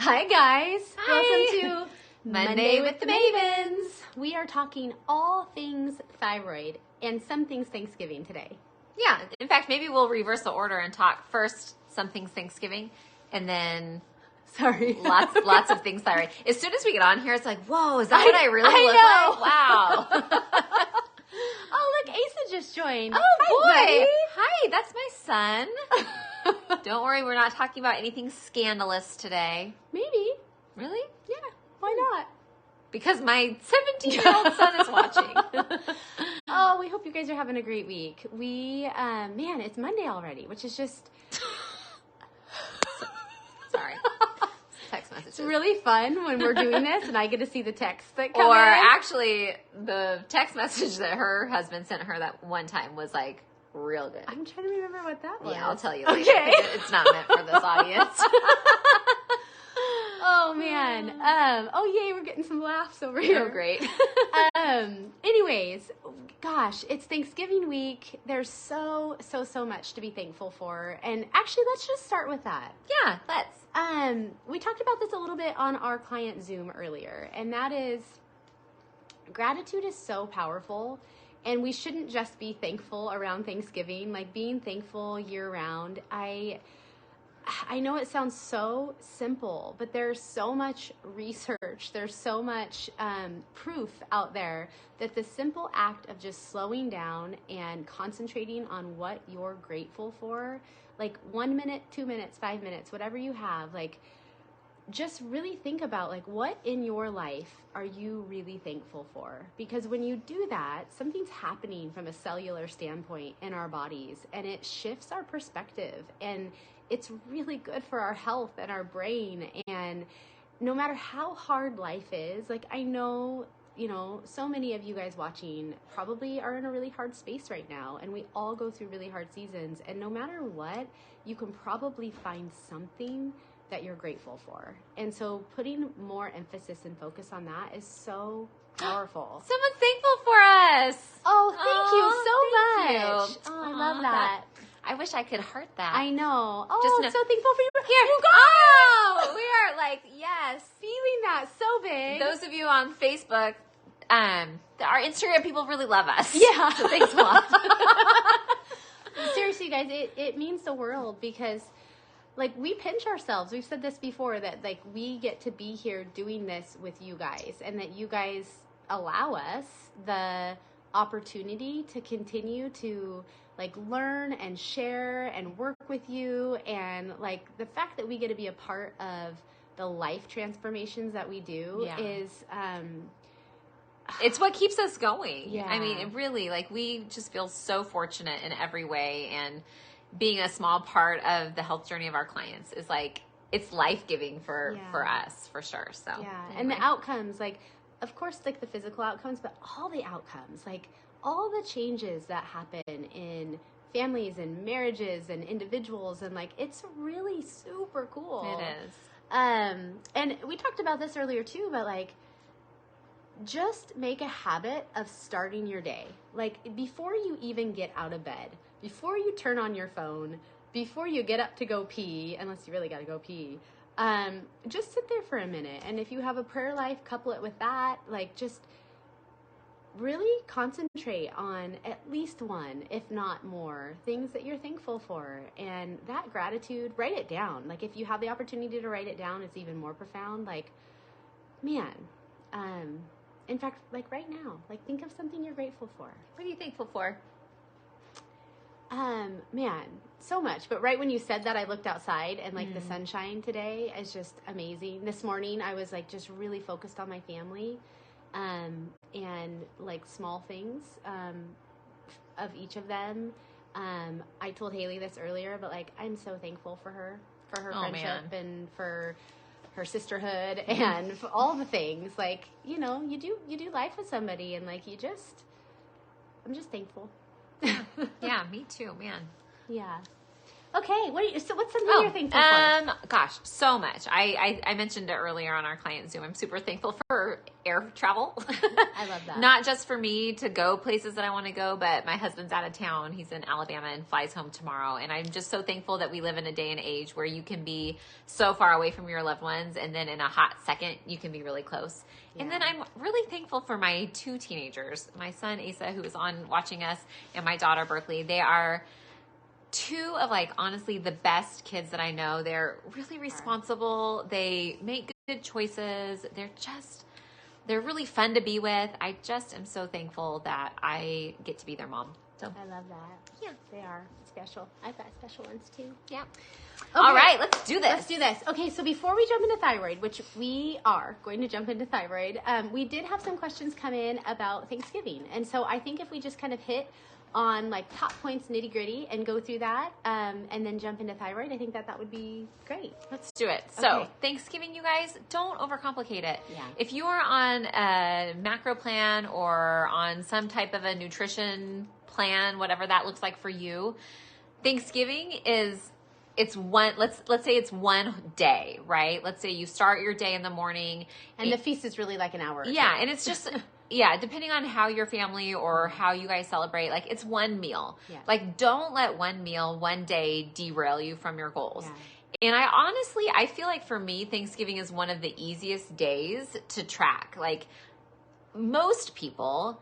Hi guys. Hi. Welcome to Monday with the Mavens. We are talking all things thyroid and some things Thanksgiving today. Yeah, in fact, maybe we'll reverse the order and talk first some things Thanksgiving, and then lots of things thyroid. As soon as we get on here, it's like, whoa, is that what I really look like? Wow. Oh, look, Asa just joined. Oh, Hi, boy. buddy. Hi, that's my son. Don't worry, we're not talking about anything scandalous today. Maybe. Really? Yeah, why not? Because my 17-year-old son is watching. Oh, we hope you guys are having a great week. Man, it's Monday already, which is just... Sorry. Text messages. It's really fun when we're doing this and I get to see the texts that come Or in. actually, the text message that her husband sent her that one time was like real good. I'm trying to remember what that was. Yeah, I'll tell you later. Okay. It's not meant for this audience. Oh, man. Oh, yay, we're getting some laughs over here. Oh, great. Anyways, gosh, it's Thanksgiving week. There's so much to be thankful for. And actually, let's just start with that. Yeah, let's. We talked about this a little bit on our client Zoom earlier, and that is gratitude is so powerful. And we shouldn't just be thankful around Thanksgiving, like being thankful year round. I know it sounds so simple, but there's so much research, there's so much proof out there that the simple act of just slowing down and concentrating on what you're grateful for, like 1 minute, 2 minutes, 5 minutes, whatever you have, like just really think about like what in your life are you really thankful for? Because when you do that, something's happening from a cellular standpoint in our bodies and it shifts our perspective, and it's really good for our health and our brain. And no matter how hard life is, like I know, so many of you guys watching probably are in a really hard space right now, and we all go through really hard seasons. And no matter what, you can probably find something that you're grateful for. And so putting more emphasis and focus on that is so powerful. Someone's thankful for us. Oh, thank you so much. You. Oh, I love that. I wish I could heart that. I know. Oh, Just I'm so thankful for you. Here. You Oh, we are like, yes. feeling that so big. Those of you on Facebook, our Instagram people really love us. Yeah. So thanks a lot. Seriously, guys, it means the world because, like, we pinch ourselves. We've said this before that, like, we get to be here doing this with you guys, and that you guys allow us the opportunity to continue to, like, learn and share and work with you. And, like, the fact that we get to be a part of the life transformations that we do is... it's what keeps us going. Yeah. I mean, it really, like, we just feel so fortunate in every way, and being a small part of the health journey of our clients is like, it's life-giving for us, for sure. So yeah. anyway. And the outcomes, like, of course, like the physical outcomes, but all the outcomes, like all the changes that happen in families and marriages and individuals, and like, it's really super cool. It is. And we talked about this earlier too, but like, just make a habit of starting your day. Like, before you even get out of bed, before you turn on your phone, before you get up to go pee, unless you really got to go pee, just sit there for a minute. And if you have a prayer life, couple it with that. Like, just really concentrate on at least one, if not more, things that you're thankful for. And that gratitude, write it down. Like, if you have the opportunity to write it down, it's even more profound. Like, man, in fact, like right now, like think of something you're grateful for. What are you thankful for? Man, so much. But right when you said that, I looked outside, and like the sunshine today is just amazing. This morning, I was like just really focused on my family, and like small things, of each of them. I told Haley this earlier, but like, I'm so thankful for her friendship and for her sisterhood and for all the things. Like, you do life with somebody, and like, I'm just thankful. Yeah, me too, man. Yeah. Okay, what's something you're thankful for? Gosh, so much. I mentioned it earlier on our client Zoom. I'm super thankful for air travel. I love that. Not just for me to go places that I want to go, but my husband's out of town. He's in Alabama and flies home tomorrow. And I'm just so thankful that we live in a day and age where you can be so far away from your loved ones, and then in a hot second, you can be really close. Yeah. And then I'm really thankful for my 2 teenagers, my son Asa, who is on watching us, and my daughter Berkeley. They are 2 of honestly the best kids that I know. They're really responsible. They make good choices. They're really fun to be with. I just am so thankful that I get to be their mom. So I love that. Yeah, they are special. I've got special ones too. Yeah. Okay. All right, let's do this. Okay, so before we jump into thyroid, which we are going to jump into thyroid, we did have some questions come in about Thanksgiving. And so I think if we just kind of hit on top points, nitty gritty, and go through that, and then jump into thyroid, I think that would be great. Let's do it. So Thanksgiving, you guys, don't overcomplicate it. Yeah. If you are on a macro plan or on some type of a nutrition plan, whatever that looks like for you, Thanksgiving it's one, let's say it's one day, right? Let's say you start your day in the morning. And the feast is really an hour. Yeah, and it's just... Yeah, depending on how your family or how you guys celebrate, it's one meal. Yeah. Don't let one meal, one day derail you from your goals. Yeah. And I feel like for me, Thanksgiving is one of the easiest days to track. Most people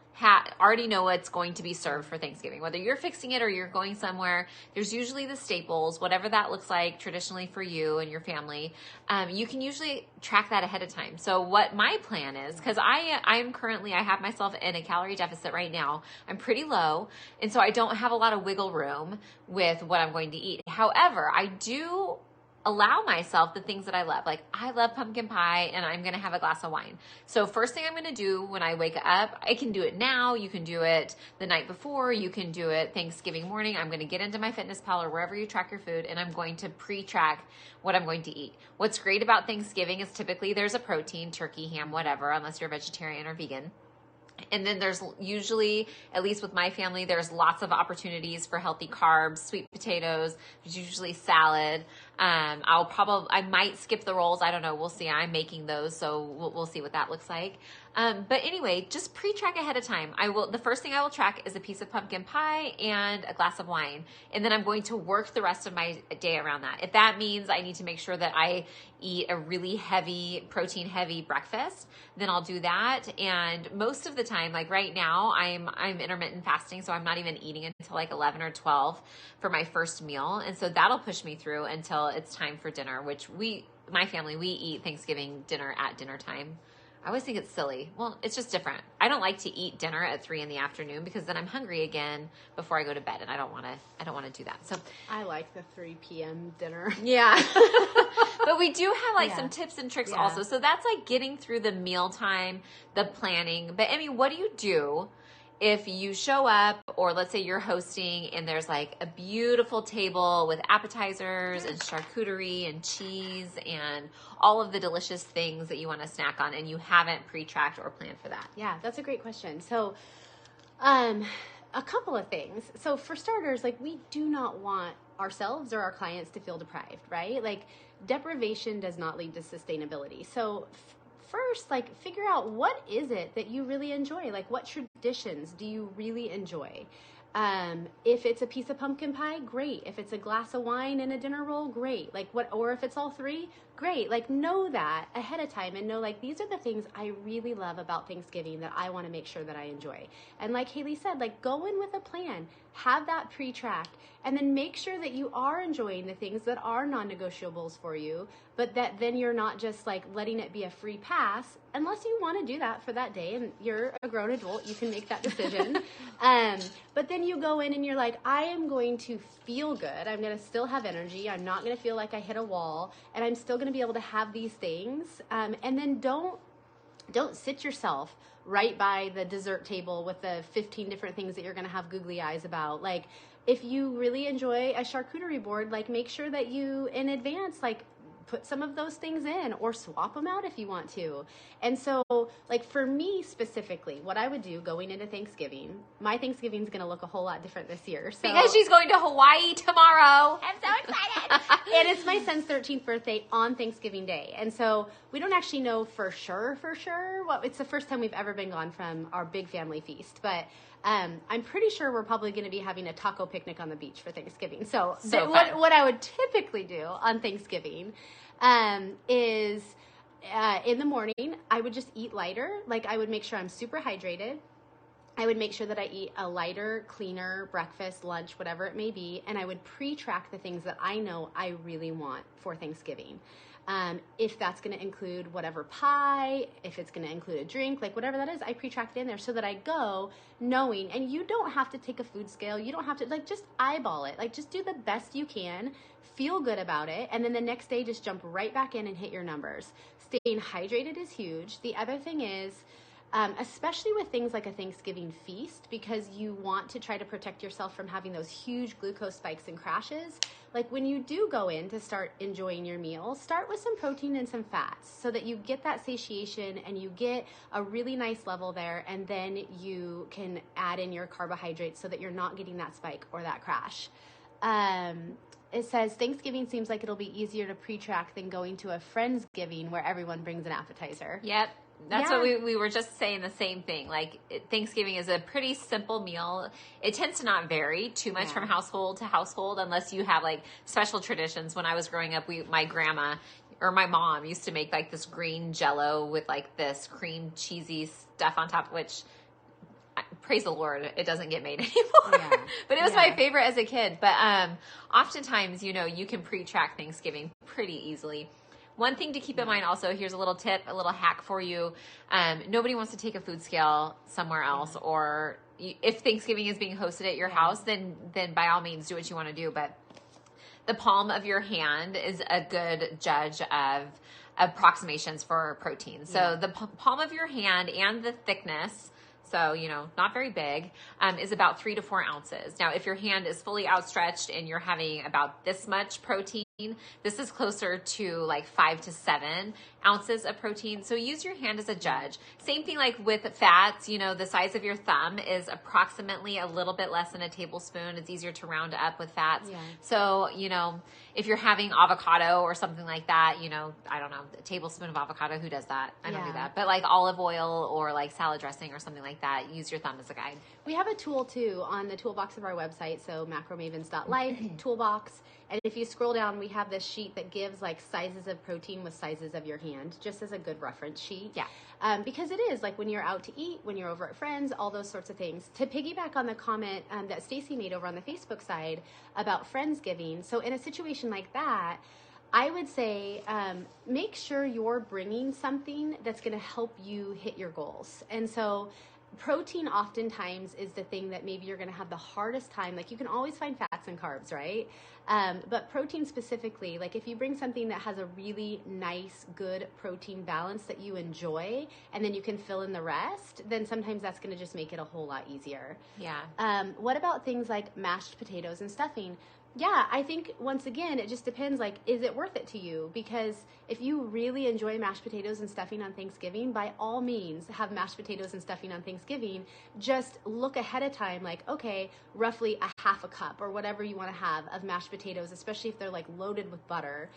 already know what's going to be served for Thanksgiving. Whether you're fixing it or you're going somewhere, there's usually the staples, whatever that looks like traditionally for you and your family. You can usually track that ahead of time. So what my plan is, because I have myself in a calorie deficit right now. I'm pretty low, and so I don't have a lot of wiggle room with what I'm going to eat. However, I do allow myself the things that I love. I love pumpkin pie, and I'm going to have a glass of wine. So first thing I'm going to do when I wake up, I can do it now. You can do it the night before. You can do it Thanksgiving morning. I'm going to get into my FitnessPal or wherever you track your food, and I'm going to pre-track what I'm going to eat. What's great about Thanksgiving is typically there's a protein, turkey, ham, whatever, unless you're vegetarian or vegan. And then there's usually, at least with my family, there's lots of opportunities for healthy carbs, sweet potatoes. There's usually salad. I might skip the rolls. I don't know. We'll see. I'm making those, so we'll see what that looks like. But anyway, just pre-track ahead of time. The first thing I will track is a piece of pumpkin pie and a glass of wine. And then I'm going to work the rest of my day around that. If that means I need to make sure that I eat a really protein heavy breakfast, then I'll do that. And most of the time, right now, I'm intermittent fasting, so I'm not even eating until 11 or 12 for my first meal. And so that'll push me through until it's time for dinner, which my family, we eat Thanksgiving dinner at dinner time. I always think it's silly. Well, it's just different. I don't like to eat dinner at 3 p.m. because then I'm hungry again before I go to bed, and I don't want to do that. So I like the 3 p.m. dinner. Yeah. But we do have some tips and tricks also. So that's getting through the mealtime, the planning. But I mean, what do you do if you show up, or let's say you're hosting and there's a beautiful table with appetizers and charcuterie and cheese and all of the delicious things that you want to snack on, and you haven't pre-tracked or planned for that? Yeah, that's a great question. So, a couple of things. So for starters, we do not want ourselves or our clients to feel deprived, right? Deprivation does not lead to sustainability. So first, figure out what is it that you really enjoy? What traditions do you really enjoy? If it's a piece of pumpkin pie, great. If it's a glass of wine and a dinner roll, great. Or if it's all three, great. Know that ahead of time and know these are the things I really love about Thanksgiving that I want to make sure that I enjoy. And like Haley said, go in with a plan, have that pre-tracked, and then make sure that you are enjoying the things that are non-negotiables for you, but that then you're not just letting it be a free pass, unless you want to do that for that day and you're a grown adult, you can make that decision. But then you go in and you're I am going to feel good. I'm going to still have energy. I'm not going to feel like I hit a wall, and I'm still going to be able to have these things. And then don't sit yourself right by the dessert table with the 15 different things that you're going to have googly eyes about. If you really enjoy a charcuterie board, make sure that you in advance, put some of those things in or swap them out if you want to. And so, like, for me specifically, what I would do going into Thanksgiving, my Thanksgiving is going to look a whole lot different this year. So, because she's going to Hawaii tomorrow. I'm so excited. And it's my son's 13th birthday on Thanksgiving Day. And so we don't actually know for sure what, it's the first time we've ever been gone from our big family feast. But I'm pretty sure we're probably going to be having a taco picnic on the beach for Thanksgiving. So what I would typically do on Thanksgiving is in the morning, I would just eat lighter. Like, I would make sure I'm super hydrated. I would make sure that I eat a lighter, cleaner breakfast, lunch, whatever it may be, and I would pre-track the things that I know I really want for Thanksgiving. If that's going to include whatever pie, if it's going to include a drink, like whatever that is, I pre-track it in there so that I go knowing, and you don't have to take a food scale. You don't have to, like, just eyeball it. Like, just do the best you can, feel good about it, and then the next day just jump right back in and hit your numbers. Staying hydrated is huge. The other thing is, especially with things like a Thanksgiving feast, because you want to try to protect yourself from having those huge glucose spikes and crashes. Like, when you do go in to start enjoying your meal, start with some protein and some fats so that you get that satiation and you get a really nice level there, and then you can add in your carbohydrates so that you're not getting that spike or that crash. It says Thanksgiving seems like it'll be easier to pre-track than going to a Friendsgiving where everyone brings an appetizer. Yep. That's what we were just saying, the same thing. Like, Thanksgiving is a pretty simple meal. It tends to not vary too much from household to household unless you have like special traditions. When I was growing up, my grandma or my mom used to make like this green Jell-O with like this cream cheesy stuff on top, which, praise the Lord, it doesn't get made anymore. Yeah. But it was my favorite as a kid. But oftentimes, you can pre-track Thanksgiving pretty easily. One thing to keep in mind also, here's a little tip, a little hack for you. Nobody wants to take a food scale somewhere else, or if Thanksgiving is being hosted at your house, then by all means do what you want to do. But the palm of your hand is a good judge of approximations for protein. So the palm of your hand and the thickness, so, not very big, is about 3 to 4 ounces. Now, if your hand is fully outstretched and you're having about this much protein, this is closer to like 5 to 7 ounces of protein. So use your hand as a judge. Same thing like with fats, the size of your thumb is approximately a little bit less than a tablespoon. It's easier to round up with fats. Yeah. So, if you're having avocado or something like that, I don't know, a tablespoon of avocado, who does that? I don't do that. But like olive oil or like salad dressing or something like that, use your thumb as a guide. We have a tool too on the toolbox of our website. So macromavens.life toolbox. And if you scroll down, we have this sheet that gives like sizes of protein with sizes of your hand, just as a good reference sheet. Yeah. Because it is like when you're out to eat, when you're over at friends, all those sorts of things. To piggyback on the comment that Stacy made over on the Facebook side about Friendsgiving. So in a situation like that, I would say make sure you're bringing something that's going to help you hit your goals. And so protein oftentimes is the thing that maybe you're going to have the hardest time. Like, you can always find fats and carbs, right? But protein specifically, like if you bring something that has a really nice, good protein balance that you enjoy, and then you can fill in the rest, then sometimes that's going to just make it a whole lot easier. Yeah. What about things like mashed potatoes and stuffing? Yeah, I think, once again, it just depends, like, is it worth it to you? Because if you really enjoy mashed potatoes and stuffing on Thanksgiving, by all means, have mashed potatoes and stuffing on Thanksgiving. Just look ahead of time, like, okay, roughly a half a cup or whatever you want to have of mashed potatoes, especially if they're, like, loaded with butter.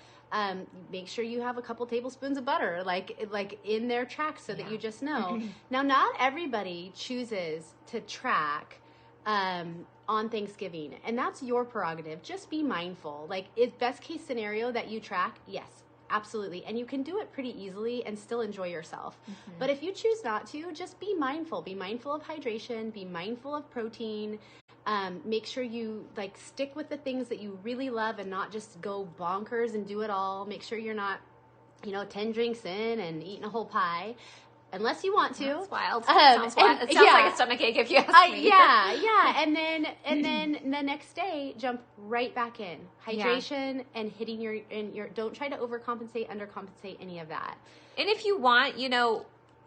Make sure you have a couple tablespoons of butter, like in their track, so that you just know. Now, not everybody chooses to track on Thanksgiving, and that's your prerogative. Just be mindful. Like, is best case scenario that you track? Yes, absolutely. And you can do it pretty easily and still enjoy yourself. Mm-hmm. But if you choose not to, just be mindful. Be mindful of hydration, be mindful of protein. Make sure you like stick with the things that you really love and not just go bonkers and do it all. Make sure you're not, 10 drinks in and eating a whole pie. Unless you want to. That's wild. It sounds like a stomachache if you ask me. Yeah. And then the next day, jump right back in. Hydration and hitting your don't try to overcompensate, undercompensate, any of that. And if you want,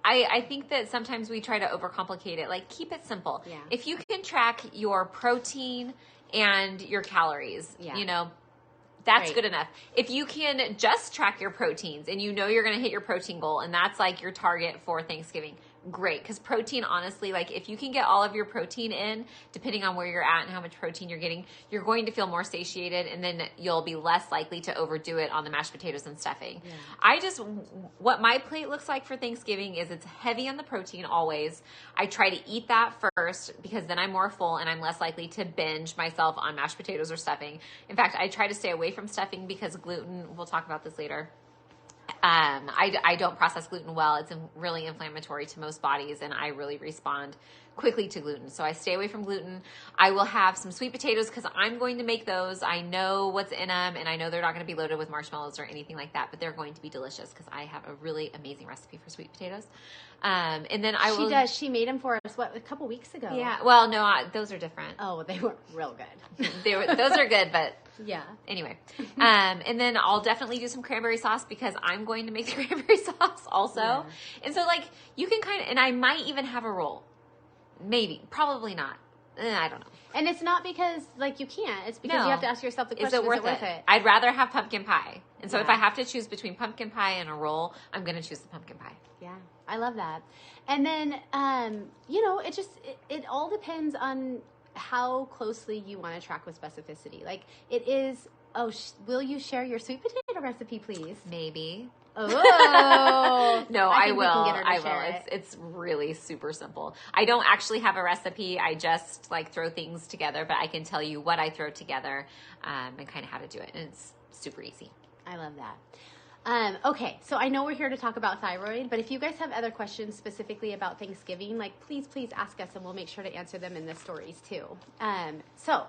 I think that sometimes we try to overcomplicate it. Like, keep it simple. Yeah. If you can track your protein and your calories, That's Right. good enough. If you can just track your proteins and you know you're going to hit your protein goal and that's like your target for Thanksgiving, great. Because protein, honestly, like if you can get all of your protein in, depending on where you're at and how much protein you're getting, you're going to feel more satiated and then you'll be less likely to overdo it on the mashed potatoes and stuffing. Yeah. What my plate looks like for Thanksgiving is it's heavy on the protein always. I try to eat that first because then I'm more full and I'm less likely to binge myself on mashed potatoes or stuffing. In fact, I try to stay away from stuffing because gluten, we'll talk about this later. I don't process gluten well. It's really inflammatory to most bodies and I really respond quickly to gluten. So I stay away from gluten. I will have some sweet potatoes because I'm going to make those. I know what's in them and I know they're not going to be loaded with marshmallows or anything like that, but they're going to be delicious because I have a really amazing recipe for sweet potatoes. And then She does. She made them for us, a couple weeks ago? Yeah. Well, no, those are different. Oh, they were real good. Those are good, but yeah. Anyway, and then I'll definitely do some cranberry sauce because I'm going to make the cranberry sauce also. Yeah. And so like you can and I might even have a roll. Maybe, probably not. I don't know. And it's not because like you can't. It's because you have to ask yourself the question: Is it worth it? I'd rather have pumpkin pie. And so if I have to choose between pumpkin pie and a roll, I'm going to choose the pumpkin pie. Yeah, I love that. And then it all depends on how closely you want to track with specificity. Like it is. Oh, will you share your sweet potato recipe, please? Maybe. Oh no, I will. I will. It's really super simple. I don't actually have a recipe. I just like throw things together, but I can tell you what I throw together and kind of how to do it. And it's super easy. I love that. Okay, so I know we're here to talk about thyroid, but if you guys have other questions specifically about Thanksgiving, like please ask us and we'll make sure to answer them in the stories too. So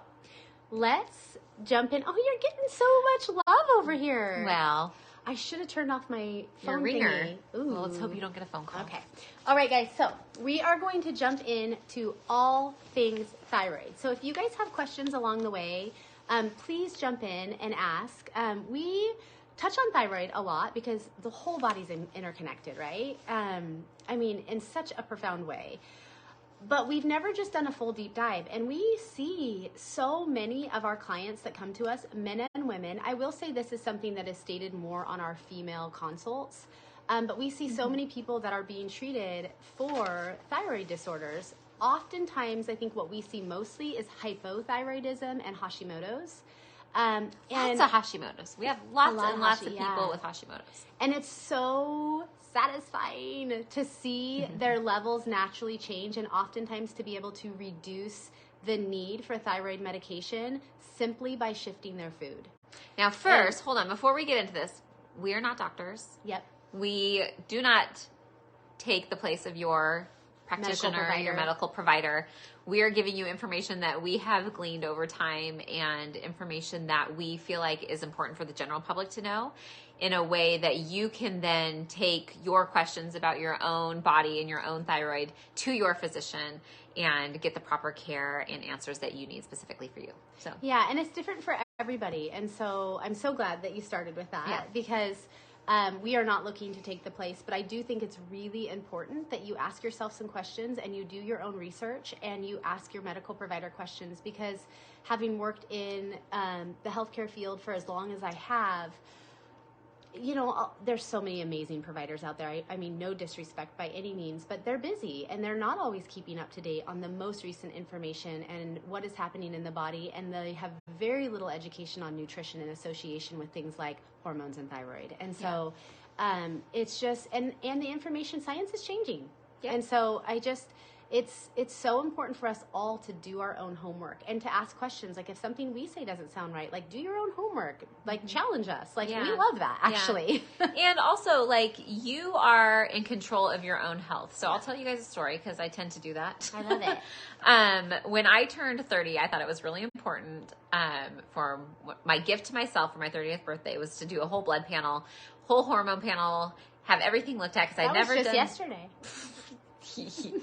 let's jump in. Oh, you're getting so much love over here. Well, I should have turned off my phone ringer. Thingy. Ooh. Well, let's hope you don't get a phone call. Okay. All right, guys. So we are going to jump into all things thyroid. So if you guys have questions along the way, please jump in and ask. We touch on thyroid a lot because the whole body's interconnected, right? In such a profound way. But we've never just done a full deep dive. And we see so many of our clients that come to us, men and women. I will say this is something that is stated more on our female consults. But we see so many people that are being treated for thyroid disorders. Oftentimes, I think what we see mostly is hypothyroidism and Hashimoto's. Lots of Hashimoto's. We have lots and lots of people with Hashimoto's. And it's so satisfying to see their levels naturally change and oftentimes to be able to reduce the need for thyroid medication simply by shifting their food. Now first, hold on, before we get into this, we are not doctors. Yep. We do not take the place of your practitioner, your medical provider. We are giving you information that we have gleaned over time and information that we feel like is important for the general public to know in a way that you can then take your questions about your own body and your own thyroid to your physician and get the proper care and answers that you need specifically for you. So yeah, and it's different for everybody. And so I'm so glad that you started with that because we are not looking to take the place, but I do think it's really important that you ask yourself some questions and you do your own research and you ask your medical provider questions because having worked in the healthcare field for as long as I have, there's so many amazing providers out there. I mean, no disrespect by any means, but they're busy and they're not always keeping up to date on the most recent information and what is happening in the body. And they have very little education on nutrition in association with things like hormones and thyroid. And so it's just, and the information science is changing. Yep. And so it's so important for us all to do our own homework and to ask questions. Like if something we say doesn't sound right, like do your own homework, like challenge us. Like we love that actually. Yeah. And also like you are in control of your own health. So I'll tell you guys a story because I tend to do that. I love it. When I turned 30, I thought it was really important for my gift to myself for my 30th birthday was to do a whole blood panel, whole hormone panel, have everything looked at because I'd never done yesterday.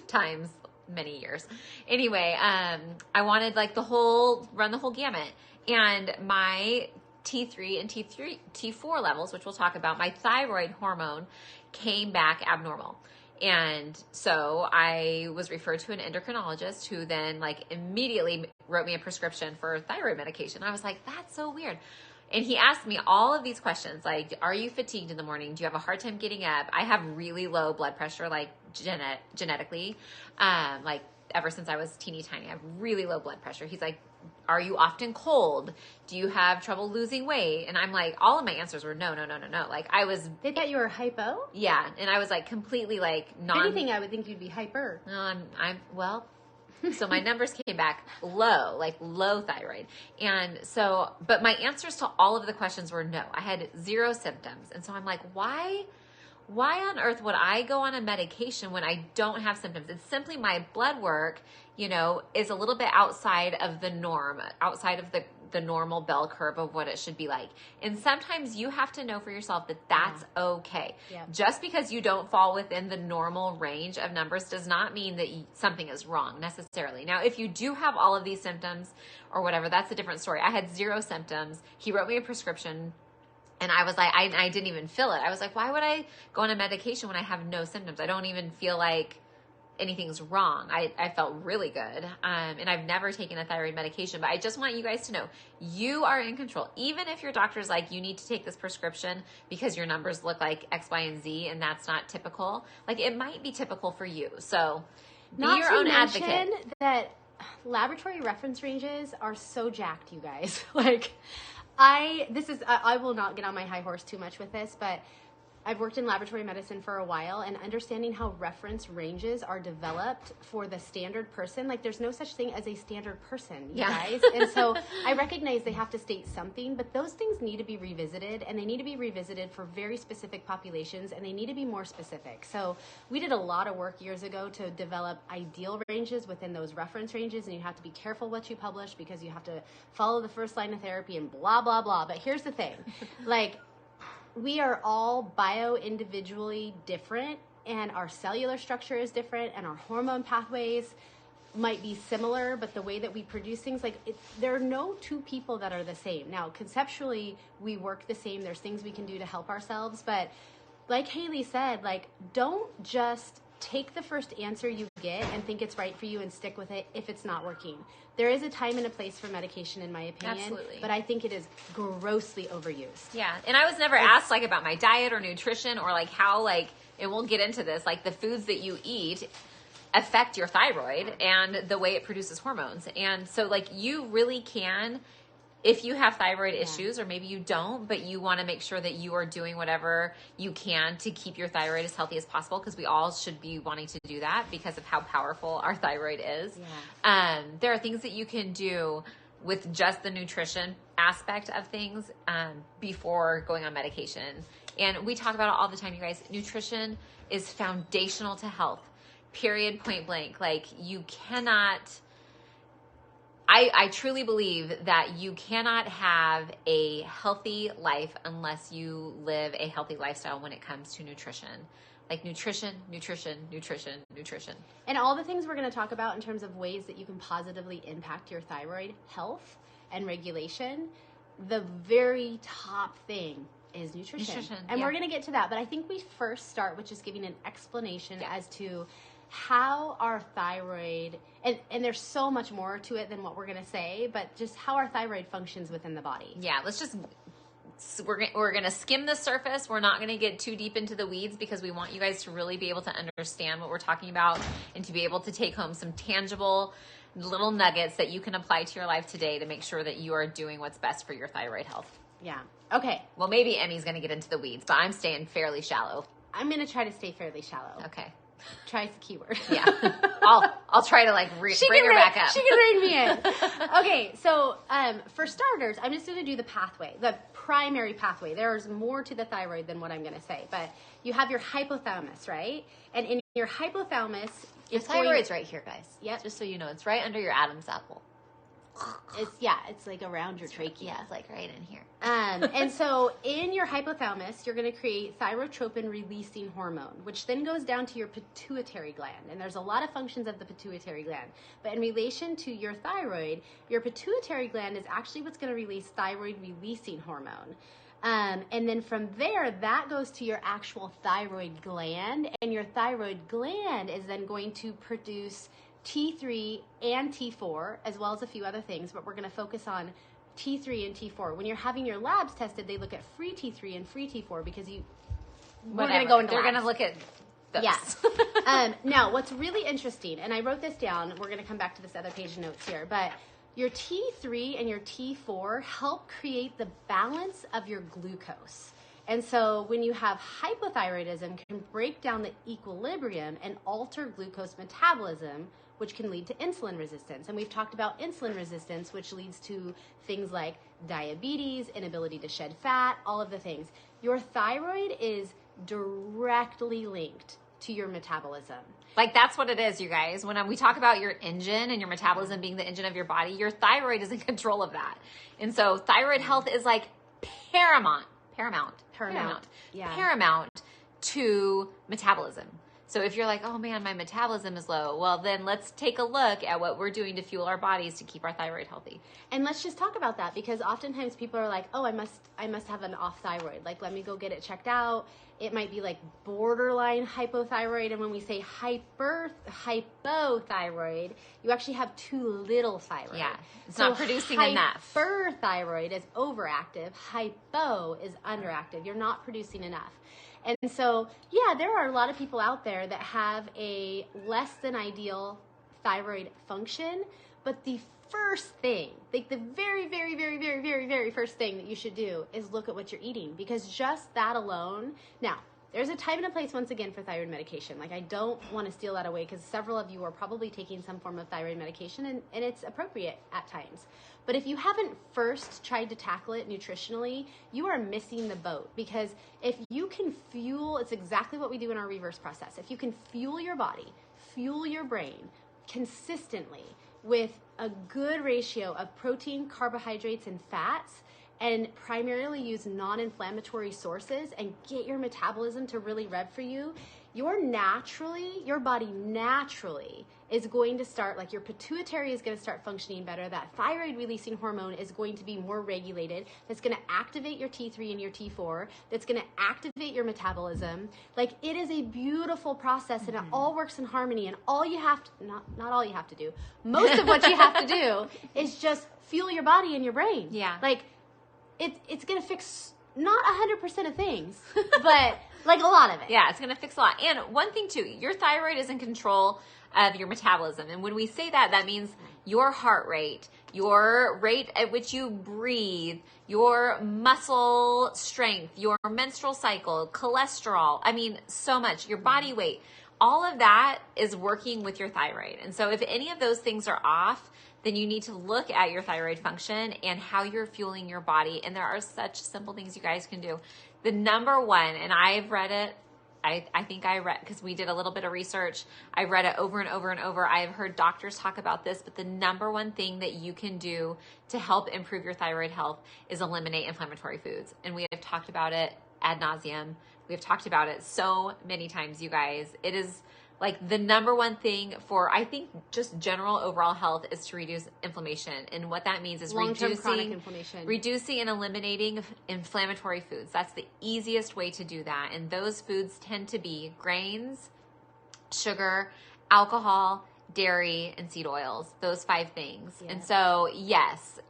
Times many years. Anyway, I wanted like run the whole gamut. And my T3 and T4 levels, which we'll talk about, my thyroid hormone came back abnormal. And so I was referred to an endocrinologist who then like immediately wrote me a prescription for thyroid medication. I was like, that's so weird. And he asked me all of these questions, like, are you fatigued in the morning? Do you have a hard time getting up? I have really low blood pressure, like genetically, like ever since I was teeny tiny, I have really low blood pressure. He's like, are you often cold? Do you have trouble losing weight? And I'm like, all of my answers were no. Like I was. They thought you were hypo? Yeah. And I was like completely like If anything, I would think you'd be hyper. No, well, so my numbers came back low, like low thyroid. And so, but my answers to all of the questions were no. I had 0 symptoms. And so I'm like, why on earth would I go on a medication when I don't have symptoms? It's simply my blood work, is a little bit outside of the norm, outside of the normal bell curve of what it should be like. And sometimes you have to know for yourself that that's okay. Yeah. Just because you don't fall within the normal range of numbers does not mean that something is wrong necessarily. Now, if you do have all of these symptoms or whatever, that's a different story. I had 0 symptoms. He wrote me a prescription. And I was like, I didn't even fill it. I was like, why would I go on a medication when I have no symptoms? I don't even feel like anything's wrong. I felt really good. And I've never taken a thyroid medication, but I just want you guys to know you are in control. Even if your doctor's like, you need to take this prescription because your numbers look like X, Y, and Z, and that's not typical. Like it might be typical for you. So be your own advocate. That laboratory reference ranges are so jacked, you guys. Like I will not get on my high horse too much with this, but I've worked in laboratory medicine for a while, and understanding how reference ranges are developed for the standard person, like there's no such thing as a standard person, you guys. And so I recognize they have to state something, but those things need to be revisited, and they need to be revisited for very specific populations, and they need to be more specific. So we did a lot of work years ago to develop ideal ranges within those reference ranges, and you have to be careful what you publish because you have to follow the first line of therapy and blah, blah, blah. But here's the thing, like, we are all bio-individually different, and our cellular structure is different, and our hormone pathways might be similar, but the way that we produce things, there are no 2 people that are the same. Now, conceptually, we work the same. There's things we can do to help ourselves, but like Haley said, don't just take the first answer you get and think it's right for you and stick with it if it's not working. There is a time and a place for medication, in my opinion. Absolutely. But I think it is grossly overused. Yeah. And I was never asked about my diet or nutrition or how, and we'll get into this, the foods that you eat affect your thyroid and the way it produces hormones. And so you really can, if you have thyroid issues, or maybe you don't, but you want to make sure that you are doing whatever you can to keep your thyroid as healthy as possible, because we all should be wanting to do that because of how powerful our thyroid is. Yeah. There are things that you can do with just the nutrition aspect of things before going on medication. And we talk about it all the time, you guys. Nutrition is foundational to health, period, point blank. You cannot... I truly believe that you cannot have a healthy life unless you live a healthy lifestyle when it comes to nutrition. Nutrition. And all the things we're going to talk about in terms of ways that you can positively impact your thyroid health and regulation, the very top thing is nutrition. And we're going to get to that. But I think we first start with just giving an explanation as to how our thyroid, and there's so much more to it than what we're going to say, but just how our thyroid functions within the body. Yeah, we're going to skim the surface. We're not going to get too deep into the weeds because we want you guys to really be able to understand what we're talking about and to be able to take home some tangible little nuggets that you can apply to your life today to make sure that you are doing what's best for your thyroid health. Yeah. Okay. Well, maybe Emmy's going to get into the weeds, but I'm staying fairly shallow. I'm going to try to stay fairly shallow. Okay. Try is the keyword. Yeah. I'll try to bring her back up. She can rein me in. Okay, so for starters, I'm just going to do the pathway, the primary pathway. There's more to the thyroid than what I'm going to say, but you have your hypothalamus, right? And in your hypothalamus, your thyroid's right here, guys. Yep. Just so you know, it's right under your Adam's apple. It's around your trachea. Yeah, it's right in here. And so in your hypothalamus, you're going to create thyrotropin releasing hormone, which then goes down to your pituitary gland. And there's a lot of functions of the pituitary gland. But in relation to your thyroid, your pituitary gland is actually what's going to release thyroid releasing hormone. And then from there, that goes to your actual thyroid gland. And your thyroid gland is then going to produce T3 and T4, as well as a few other things, but we're going to focus on T3 and T4. When you're having your labs tested, they look at free T3 and free T4 because we're going to go into They're labs. going to look at those. Yes. Now, what's really interesting, and I wrote this down, we're going to come back to this other page of notes here, but your T3 and your T4 help create the balance of your glucose. And so when you have hypothyroidism, can break down the equilibrium and alter glucose metabolism, which can lead to insulin resistance. And we've talked about insulin resistance, which leads to things like diabetes, inability to shed fat, all of the things. Your thyroid is directly linked to your metabolism. Like, that's what it is, you guys. When we talk about your engine and your metabolism being the engine of your body, your thyroid is in control of that. And so thyroid health is like paramount to metabolism. So if you're like, oh man, my metabolism is low, well then let's take a look at what we're doing to fuel our bodies to keep our thyroid healthy. And let's just talk about that, because oftentimes people are like, oh, I must have an off thyroid. Like, let me go get it checked out. It might be like borderline hypothyroid. And when we say hypothyroid, you actually have too little thyroid. Yeah, it's not producing enough. Hyperthyroid is overactive. Hypo is underactive. You're not producing enough. And so, yeah, there are a lot of people out there that have a less than ideal thyroid function, but the first thing, like the very, very, very, very, very, very first thing that you should do is look at what you're eating, because just that alone, now, there's a time and a place, once again, for thyroid medication. Like, I don't want to steal that away, because several of you are probably taking some form of thyroid medication, and it's appropriate at times. But if you haven't first tried to tackle it nutritionally, you are missing the boat, because if you can fuel, it's exactly what we do in our reverse process. If you can fuel your body, fuel your brain consistently with a good ratio of protein, carbohydrates, and fats, and primarily use non-inflammatory sources and get your metabolism to really rev for you, your body naturally is going to start, like your pituitary is going to start functioning better. That thyroid releasing hormone is going to be more regulated. That's going to activate your T3 and your T4. That's going to activate your metabolism. Like, it is a beautiful process, and it all works in harmony. And all you have to, not all you have to do, most of what you have to do is just fuel your body and your brain. Yeah. Like, it's going to fix not 100% of things, but like a lot of it. Yeah, it's going to fix a lot. And one thing too, your thyroid is in control of your metabolism. And when we say that, that means your heart rate, your rate at which you breathe, your muscle strength, your menstrual cycle, cholesterol. I mean, so much. Your body weight. All of that is working with your thyroid. And so if any of those things are off, then you need to look at your thyroid function and how you're fueling your body. And there are such simple things you guys can do. The number one, and I've read it, I think I read, because we did a little bit of research, I read it over and over and over. I've heard doctors talk about this, but the number one thing that you can do to help improve your thyroid health is eliminate inflammatory foods. And we have talked about it ad nauseum. We have talked about it so many times, you guys. It is like the number one thing for, I think, just general overall health is to reduce inflammation. And what that means is long-term chronic inflammation. Reducing and eliminating inflammatory foods. That's the easiest way to do that. And those foods tend to be grains, sugar, alcohol, dairy, and seed oils. Those 5 things. Yes. And so, yes,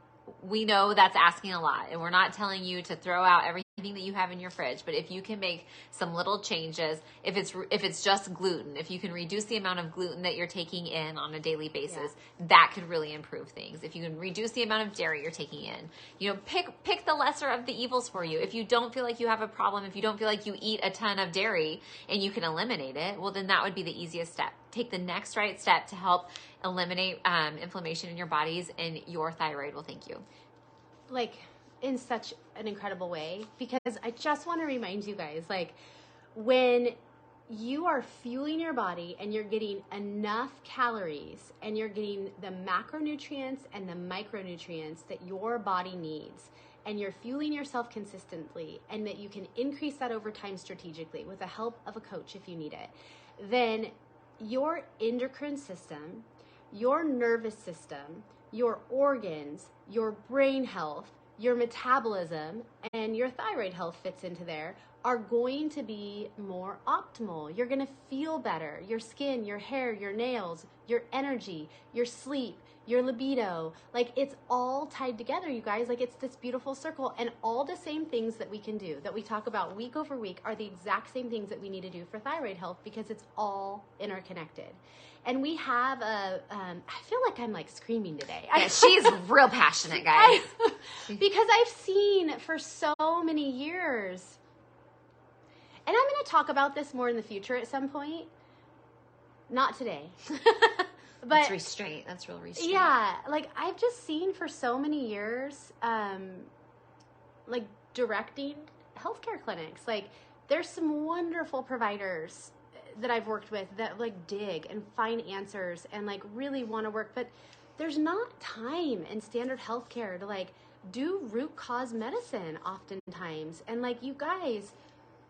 we know that's asking a lot. And we're not telling you to throw out everything that you have in your fridge, but if you can make some little changes, if it's just gluten, if you can reduce the amount of gluten that you're taking in on a daily basis, that could really improve things. If you can reduce the amount of dairy you're taking in, pick the lesser of the evils for you. If you don't feel like you have a problem, if you don't feel like you eat a ton of dairy and you can eliminate it, well, then that would be the easiest step. Take the next right step to help eliminate inflammation in your bodies, and your thyroid will thank you. Like, in such an incredible way, because I just want to remind you guys, like, when you are fueling your body and you're getting enough calories and you're getting the macronutrients and the micronutrients that your body needs, and you're fueling yourself consistently, and that you can increase that over time strategically with the help of a coach if you need it, then your endocrine system, your nervous system, your organs, your brain health, your metabolism, and your thyroid health fits into there, are going to be more optimal. You're going to feel better. Your skin, your hair, your nails, your energy, your sleep, your libido, like it's all tied together, you guys. Like it's this beautiful circle, and all the same things that we can do, that we talk about week over week, are the exact same things that we need to do for thyroid health, because it's all interconnected. And we have I feel like I'm like screaming today. Yeah, she's real passionate, guys. Because I've seen for so many years, and I'm going to talk about this more in the future at some point. Not today. But that's restraint. That's real restraint. Yeah. Like I've just seen for so many years, like directing healthcare clinics. Like there's some wonderful providers that I've worked with that like dig and find answers and like really want to work. But there's not time in standard healthcare to like do root cause medicine oftentimes. And like you guys,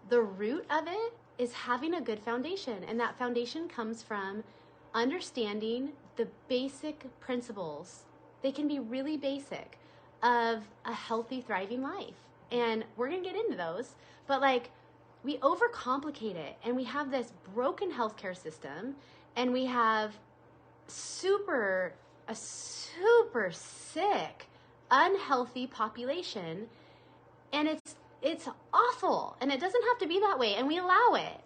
the root of it is having a good foundation. And that foundation comes from understanding the basic principles. They can be really basic of a healthy, thriving life. And we're going to get into those. But like we overcomplicate it, and we have this broken healthcare system, and we have a super sick, unhealthy population. And it's awful, and it doesn't have to be that way, and we allow it.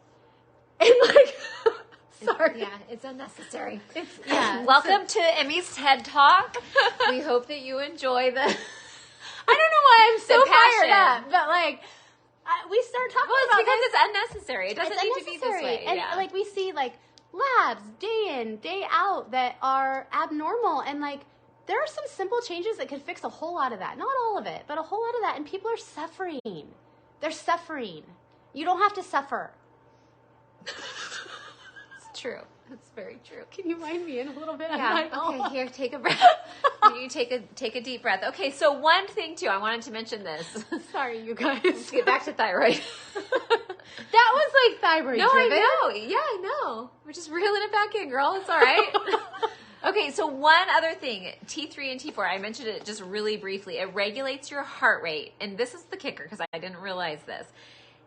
And like, sorry. Yeah, it's unnecessary. Welcome to Emmy's TED Talk. We hope that you enjoy the I don't know why I'm so passion. fired up, but like, we start talking about because this. it's unnecessary. It doesn't need to be this way. And like we see like labs day in, day out that are abnormal, and like there are some simple changes that could fix a whole lot of that. Not all of it, but a whole lot of that. And people are suffering. They're suffering. You don't have to suffer. It's true. It's very true. Can you wind me in a little bit? Yeah. Okay, here, take a breath. You take a deep breath. Okay, so one thing too, I wanted to mention this. Sorry, you guys. Let's get back to thyroid. That was like thyroid No, driven. I know. Yeah, I know. We're just reeling it back in, girl. It's all right. Okay, so one other thing, T3 and T4, I mentioned it just really briefly. It regulates your heart rate, and this is the kicker because I didn't realize this.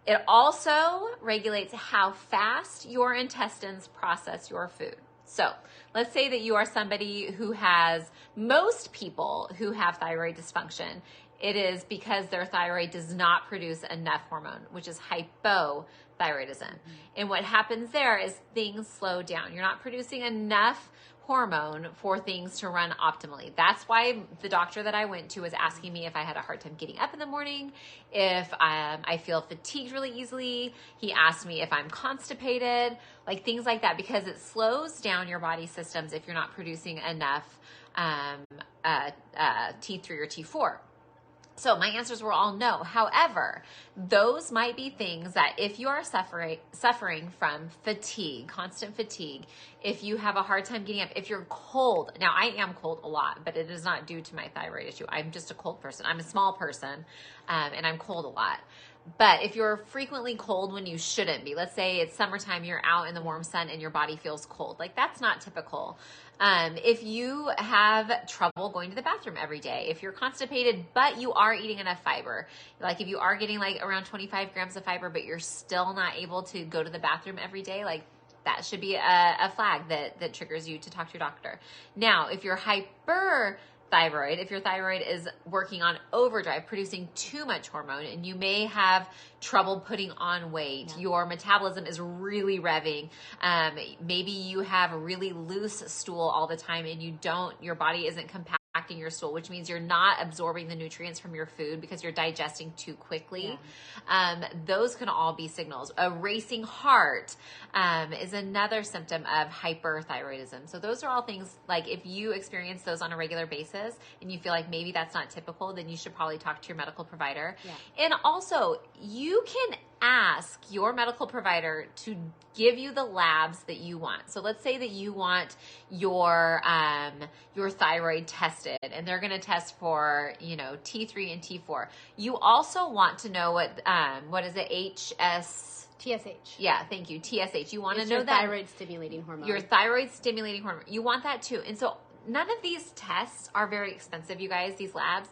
It also regulates how fast your intestines process your food. So let's say that you are somebody who has, most people who have thyroid dysfunction, it is because their thyroid does not produce enough hormone, which is hypothyroidism. Mm-hmm. And what happens there is things slow down. You're not producing enough hormone for things to run optimally. That's why the doctor that I went to was asking me if I had a hard time getting up in the morning, if I feel fatigued really easily. He asked me if I'm constipated, like things like that, because it slows down your body systems if you're not producing enough T3 or T4. So my answers were all no. However, those might be things that if you are suffering from fatigue, constant fatigue, if you have a hard time getting up, if you're cold. Now, I am cold a lot, but it is not due to my thyroid issue. I'm just a cold person. I'm a small person, and I'm cold a lot. But if you're frequently cold when you shouldn't be, let's say it's summertime, you're out in the warm sun and your body feels cold, like that's not typical. If you have trouble going to the bathroom every day, if you're constipated, but you are eating enough fiber, like if you are getting like around 25 grams of fiber, but you're still not able to go to the bathroom every day, like that should be a flag that triggers you to talk to your doctor. Now, if you're hyperthyroid, if your thyroid is working on overdrive, producing too much hormone, and you may have trouble putting on weight, your metabolism is really revving. Maybe you have a really loose stool all the time and your body isn't compacting your stool, which means you're not absorbing the nutrients from your food because you're digesting too quickly. Yeah. Those can all be signals. A racing heart is another symptom of hyperthyroidism. So those are all things, like if you experience those on a regular basis and you feel like maybe that's not typical, then you should probably talk to your medical provider. Yeah. And also, you can ask your medical provider to give you the labs that you want. So let's say that you want your thyroid tested, and they're going to test for, T3 and T4. You also want to know what is it? TSH. Yeah, thank you. TSH. You want to know your that thyroid stimulating hormone. Your thyroid stimulating hormone. You want that too. And so none of these tests are very expensive, you guys, these labs.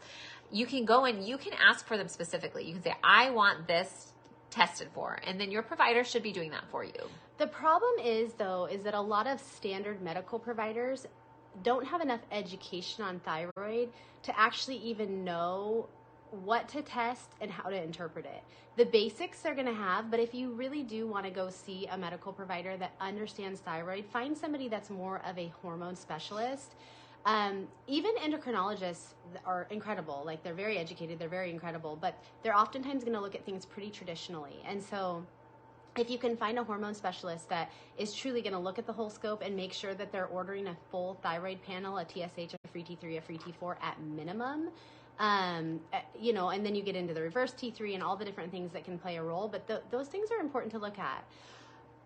You can go and you can ask for them specifically. You can say, I want this tested for. And then your provider should be doing that for you. The problem is, though, is that a lot of standard medical providers don't have enough education on thyroid to actually even know what to test and how to interpret it. The basics they're going to have, but if you really do want to go see a medical provider that understands thyroid, find somebody that's more of a hormone specialist. Even endocrinologists are incredible. Like, they're very educated, they're very incredible, but they're oftentimes going to look at things pretty traditionally. And so if you can find a hormone specialist that is truly going to look at the whole scope and make sure that they're ordering a full thyroid panel, a TSH, a free T3, a free T4 at minimum, you know, and then you get into the reverse T3 and all the different things that can play a role. But those things are important to look at.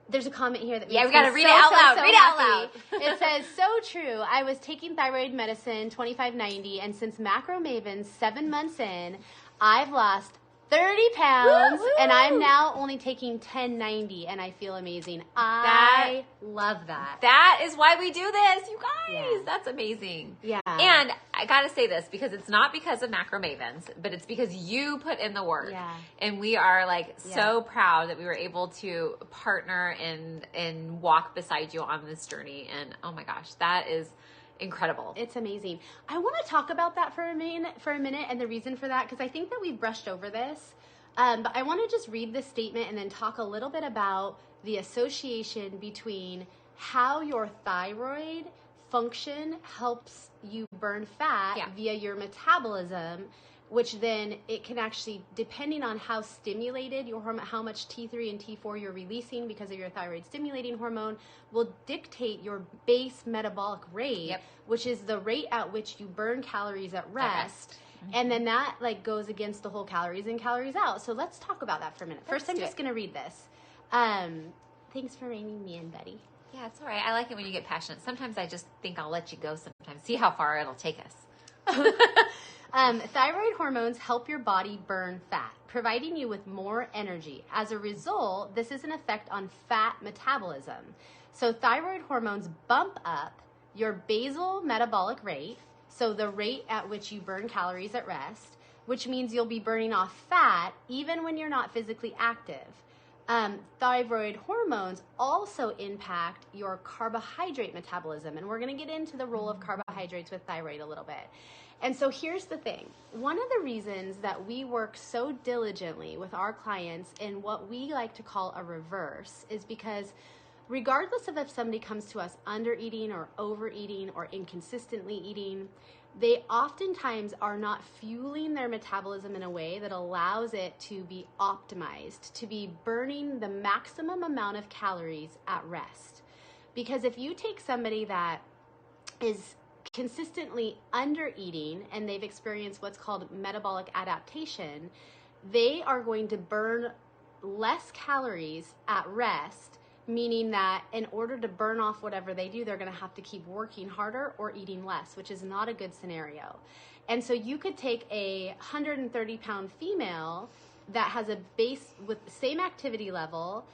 There's a comment here that we got to read it out loud. Read it out loud. It says, so true. I was taking thyroid medicine 2590, and since Macro Mavens 7 months in, I've lost 30 pounds, woo-hoo! And I'm now only taking 1090, and I feel amazing. I love that. That is why we do this, you guys. Yeah. That's amazing. Yeah. And I got to say this, because it's not because of Macro Mavens, but it's because you put in the work. Yeah. And we are so proud that we were able to partner and walk beside you on this journey. And oh my gosh, that is incredible. It's amazing. I want to talk about that for a minute, and the reason for that, because I think that we've brushed over this, but I want to just read this statement and then talk a little bit about the association between how your thyroid function helps you burn fat via your metabolism, which then it can actually, depending on how stimulated your hormone, how much T3 and T4 you're releasing because of your thyroid stimulating hormone, will dictate your base metabolic rate, which is the rate at which you burn calories at rest. Mm-hmm. And then that goes against the whole calories in, calories out. So let's talk about that for a minute. First, I'm just going to read this. Thanks for reining me in, Betty. Yeah, it's all right. I like it when you get passionate. Sometimes I just think I'll let you go sometimes. See how far it'll take us. Thyroid hormones help your body burn fat, providing you with more energy. As a result, this is an effect on fat metabolism. So thyroid hormones bump up your basal metabolic rate, so the rate at which you burn calories at rest, which means you'll be burning off fat even when you're not physically active. Thyroid hormones also impact your carbohydrate metabolism, and we're going to get into the role of carbohydrates with thyroid a little bit. And so here's the thing. One of the reasons that we work so diligently with our clients in what we like to call a reverse is because regardless of if somebody comes to us under eating or overeating or inconsistently eating, they oftentimes are not fueling their metabolism in a way that allows it to be optimized, to be burning the maximum amount of calories at rest. Because if you take somebody that is consistently under eating and they've experienced what's called metabolic adaptation, they are going to burn less calories at rest, meaning that in order to burn off whatever they do, they're going to have to keep working harder or eating less, which is not a good scenario. And so you could take a 130-pound female that has a base with the same activity level,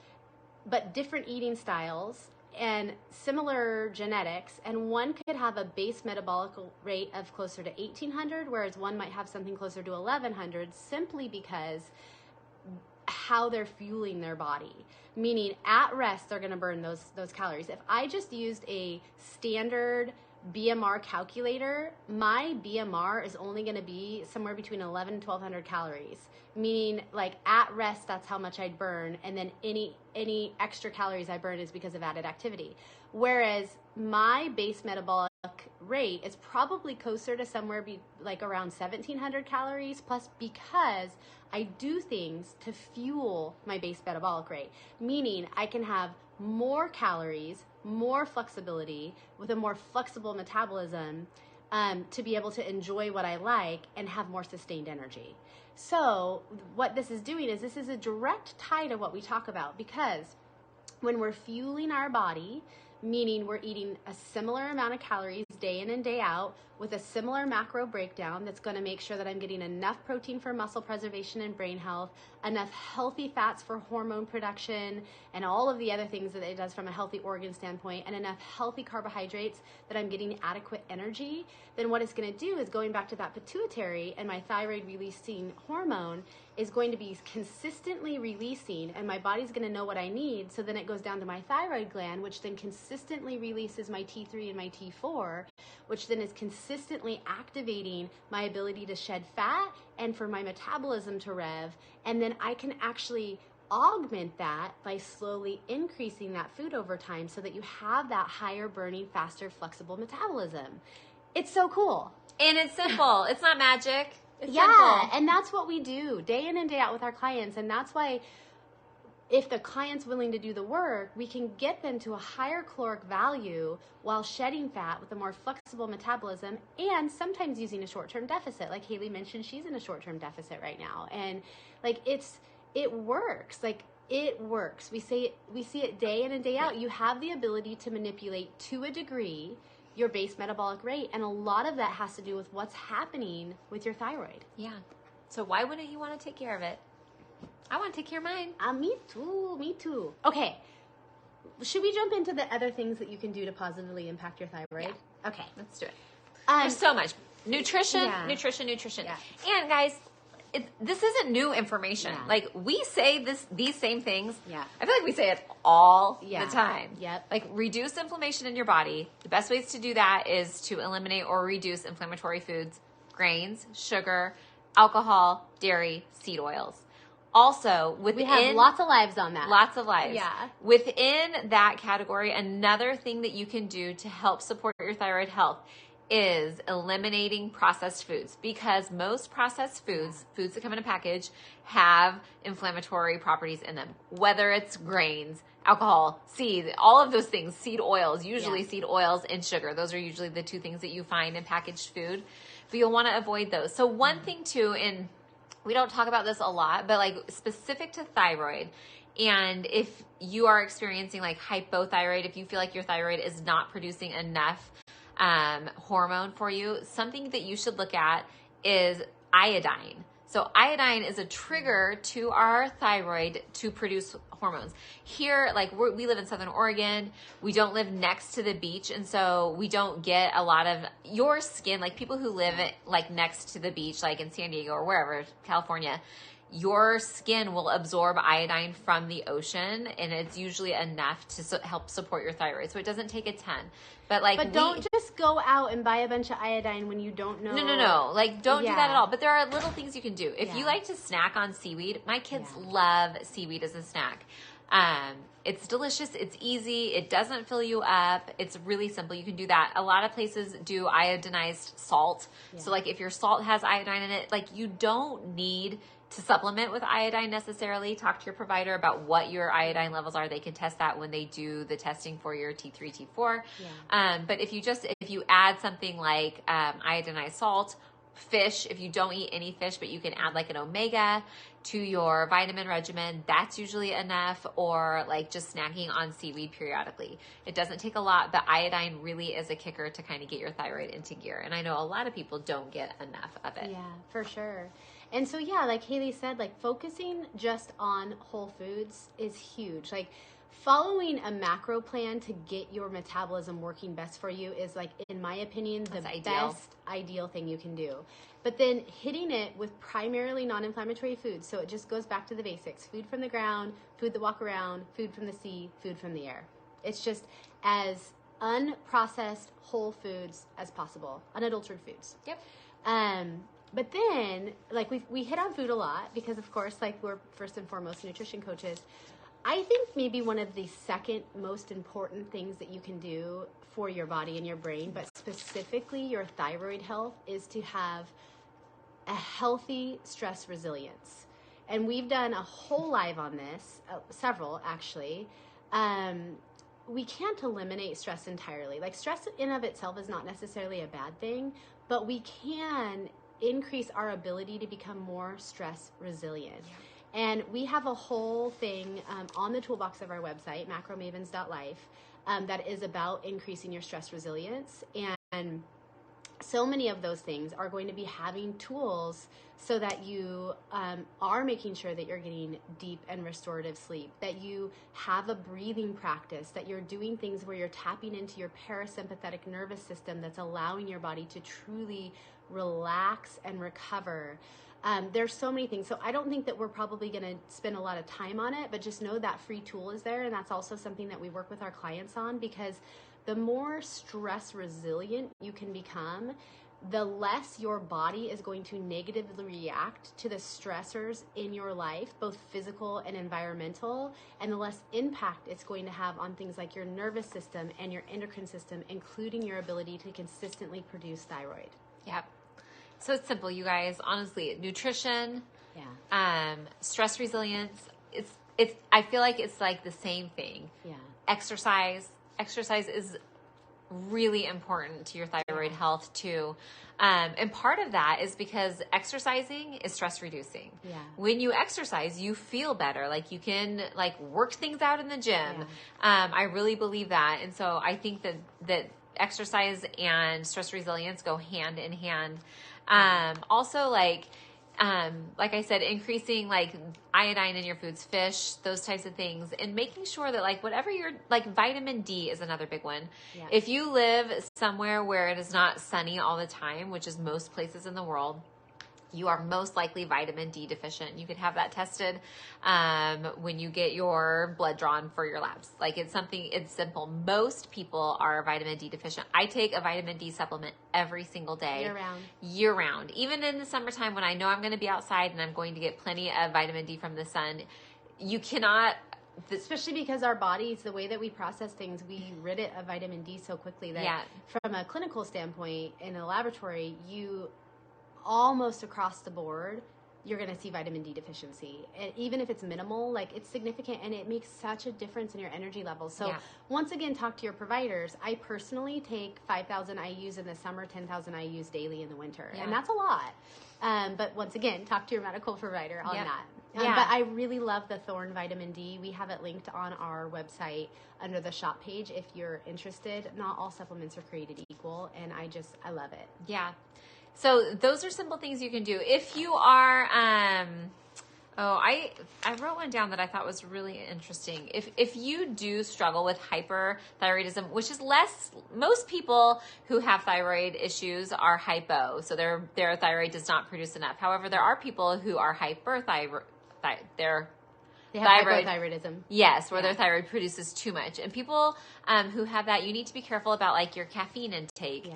but different eating styles and similar genetics, and one could have a base metabolic rate of closer to 1,800, whereas one might have something closer to 1,100, simply because how they're fueling their body. Meaning at rest, they're going to burn those calories. If I just used a standard BMR calculator, my BMR is only going to be somewhere between 1,100 and 1,200 calories. Meaning, at rest, that's how much I'd burn, and then any extra calories I burn is because of added activity. Whereas my base metabolic rate is probably closer to somewhere around 1,700 calories plus, because I do things to fuel my base metabolic rate. Meaning I can have more calories, more flexibility with a more flexible metabolism to be able to enjoy what I like and have more sustained energy. So what this is doing is this is a direct tie to what we talk about, because when we're fueling our body, meaning we're eating a similar amount of calories day in and day out with a similar macro breakdown that's going to make sure that I'm getting enough protein for muscle preservation and brain health, enough healthy fats for hormone production and all of the other things that it does from a healthy organ standpoint, and enough healthy carbohydrates that I'm getting adequate energy, then what it's going to do is, going back to that pituitary and my thyroid releasing hormone, is going to be consistently releasing, and my body's going to know what I need. So then it goes down to my thyroid gland, which then consistently releases my T3 and my T4, which then is consistently activating my ability to shed fat and for my metabolism to rev. And then I can actually augment that by slowly increasing that food over time so that you have that higher burning, faster, flexible metabolism. It's so cool. And it's simple. It's not magic. It's simple. And that's what we do day in and day out with our clients. And that's why if the client's willing to do the work, we can get them to a higher caloric value while shedding fat with a more flexible metabolism, and sometimes using a short-term deficit. Like Haley mentioned, she's in a short-term deficit right now. And like it works. Like it works. We see it day in and day out. You have the ability to manipulate to a degree your base metabolic rate, and a lot of that has to do with what's happening with your thyroid. Yeah. So why wouldn't you want to take care of it? I want to take care of mine. Me too. Okay. Should we jump into the other things that you can do to positively impact your thyroid? Yeah. Okay, let's do it. There's so much. Nutrition. Yeah. And guys, this isn't new information. Yeah. Like we say these same things. Yeah. I feel like we say it all the time. Yep. Like reduce inflammation in your body. The best ways to do that is to eliminate or reduce inflammatory foods, grains, sugar, alcohol, dairy, seed oils. Also, we have lots of lives on that. Lots of lives. Yeah. Within that category, another thing that you can do to help support your thyroid health is eliminating processed foods, because most processed foods that come in a package, have inflammatory properties in them, whether it's grains, alcohol, seed, all of those things, seed oils, usually seed oils and sugar. Those are usually the two things that you find in packaged food, but you'll want to avoid those. So one thing too, and we don't talk about this a lot, but like specific to thyroid, and if you are experiencing like hypothyroid, if you feel like your thyroid is not producing enough hormone for you, something that you should look at is iodine. So iodine is a trigger to our thyroid to produce hormones. Here, like we live in Southern Oregon, we don't live next to the beach, and so we don't get a lot of your skin, like people who live like next to the beach, like in San Diego or wherever, California, your skin will absorb iodine from the ocean, and it's usually enough to help support your thyroid. So it doesn't take a ton. But don't just go out and buy a bunch of iodine when you don't know. No. Like don't do that at all. But there are little things you can do. If you like to snack on seaweed, my kids love seaweed as a snack. It's delicious. It's easy. It doesn't fill you up. It's really simple. You can do that. A lot of places do iodinized salt. Yeah. So like if your salt has iodine in it, like you don't need to supplement with iodine necessarily. Talk to your provider about what your iodine levels are. They can test that when they do the testing for your T3, T4. Yeah. But if you add something like iodinized salt, fish, if you don't eat any fish, but you can add like an omega to your vitamin regimen, that's usually enough, or like just snacking on seaweed periodically. It doesn't take a lot, but iodine really is a kicker to kind of get your thyroid into gear. And I know a lot of people don't get enough of it. Yeah, for sure. And so, like Haley said, like focusing just on whole foods is huge. Like following a macro plan to get your metabolism working best for you is, like, in my opinion, the best ideal thing you can do. But then hitting it with primarily non-inflammatory foods. So it just goes back to the basics. Food from the ground, food that walk around, food from the sea, food from the air. It's just as unprocessed whole foods as possible. Unadulterated foods. Yep. But then, like, we hit on food a lot because, of course, like, we're first and foremost nutrition coaches. I think maybe one of the second most important things that you can do for your body and your brain, but specifically your thyroid health, is to have a healthy stress resilience. And we've done a whole live on this, several actually. We can't eliminate stress entirely. Like, stress in of itself is not necessarily a bad thing, but we can increase our ability to become more stress resilient. Yeah. And we have a whole thing on the toolbox of our website, macromavens.life, that is about increasing your stress resilience. And so many of those things are going to be having tools so that you are making sure that you're getting deep and restorative sleep, that you have a breathing practice, that you're doing things where you're tapping into your parasympathetic nervous system that's allowing your body to truly relax, and recover. There's so many things. So I don't think that we're probably going to spend a lot of time on it, but just know that free tool is there. And that's also something that we work with our clients on, because the more stress resilient you can become, the less your body is going to negatively react to the stressors in your life, both physical and environmental, and the less impact it's going to have on things like your nervous system and your endocrine system, including your ability to consistently produce thyroid. Yep. So it's simple, you guys. Honestly, nutrition, stress resilience. It's. I feel like it's like the same thing. Yeah. Exercise is really important to your thyroid health too. And part of that is because exercising is stress reducing. Yeah. When you exercise, you feel better. Like you can like work things out in the gym. Yeah. I really believe that. And so I think that exercise and stress resilience go hand in hand. Also like I said, increasing like iodine in your foods, fish, those types of things, and making sure that like whatever you're like, vitamin D is another big one. Yeah. If you live somewhere where it is not sunny all the time, which is most places in the world, you are most likely vitamin D deficient. You could have that tested when you get your blood drawn for your labs. Like it's simple. Most people are vitamin D deficient. I take a vitamin D supplement every single day. Year round. Even in the summertime when I know I'm going to be outside and I'm going to get plenty of vitamin D from the sun. You cannot... Especially because our bodies, the way that we process things, we rid it of vitamin D so quickly that from a clinical standpoint in a laboratory, you... almost across the board, you're going to see vitamin D deficiency. And even if it's minimal, like it's significant, and it makes such a difference in your energy levels. So once again, talk to your providers. I personally take 5,000 IUs in the summer, 10,000 IUs daily in the winter. And that's a lot. But once again, talk to your medical provider on that. But I really love the Thorne vitamin D. We have it linked on our website under the shop page if you're interested. Not all supplements are created equal, and I love it. Yeah. So those are simple things you can do. If you are, I wrote one down that I thought was really interesting. If you do struggle with hyperthyroidism, which is most people who have thyroid issues are hypo, so their thyroid does not produce enough. However, there are people who are hyperthyroid. They have hypothyroidism. Yes, where their thyroid produces too much. And people who have that, you need to be careful about like your caffeine intake,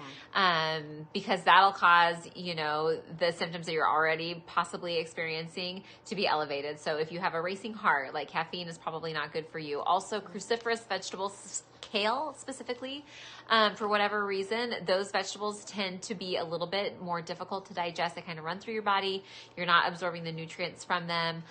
because that'll cause, the symptoms that you're already possibly experiencing to be elevated. So if you have a racing heart, like caffeine is probably not good for you. Also, cruciferous vegetables, kale specifically, for whatever reason, those vegetables tend to be a little bit more difficult to digest. They kind of run through your body. You're not absorbing the nutrients from them.